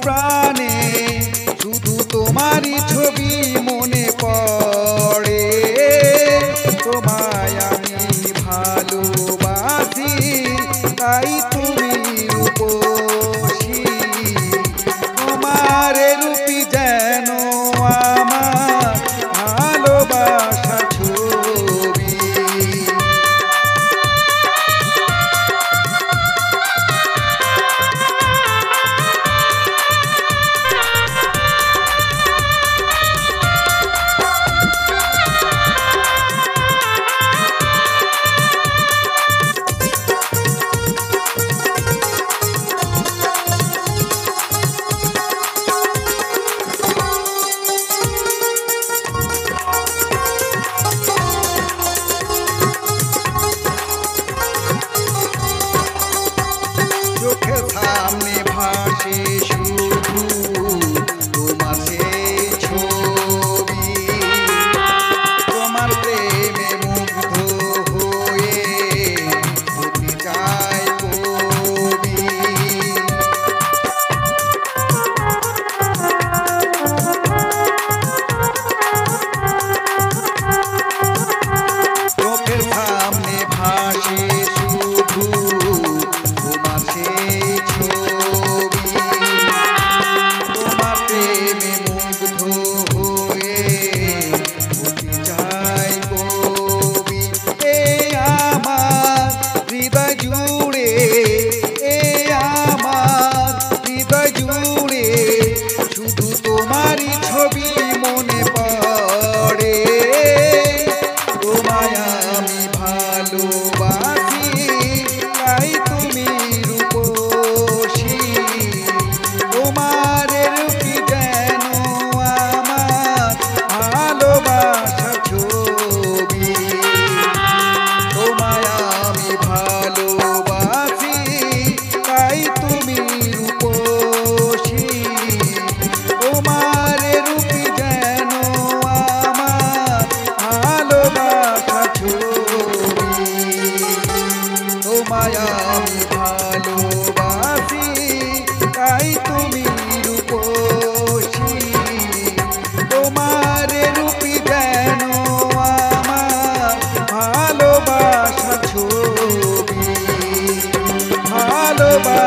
প্রাণে শুধু তোমারই ছবি মনে পড়ে। তোমায় আমি ভালোবাসি, তাই তুমি রূপসী। তোমার রূপী যেন আমার ভালোবাসা ছবি। চোখের সামনে ভাসে শুধু তোমার সেই ছবি। তোমার প্রেমে মুগ্ধ হয়ে হতে চাই কবি। চোখের সামনে ভাসে শুধু তোমার সেই ছবি। তোমার প্রেমে মুগ্ধ হয়ে হতে চাই কবি। এ আমার হৃদয় জুড়ে, এ আমার হৃদয় জুড়ে শুধু তোমারই ছবি মনে পড়ে। তোমায় আমি ভালোবাসি, তাই তুমি রূপসী। তোমার রূপী যেন আমার ভালোবাসা ছবি। তোমায় আমি ভালোবাসি, তাই তুমি রূপসী। তোমার রূপী যেন আমার ভালোবাসা ছবি। তোমায় আমি ভালোবাসি, তাই তুমি রূপসী। তোমার রূপী যেন আমার ভালোবাসা ছবি। ভালোবাসা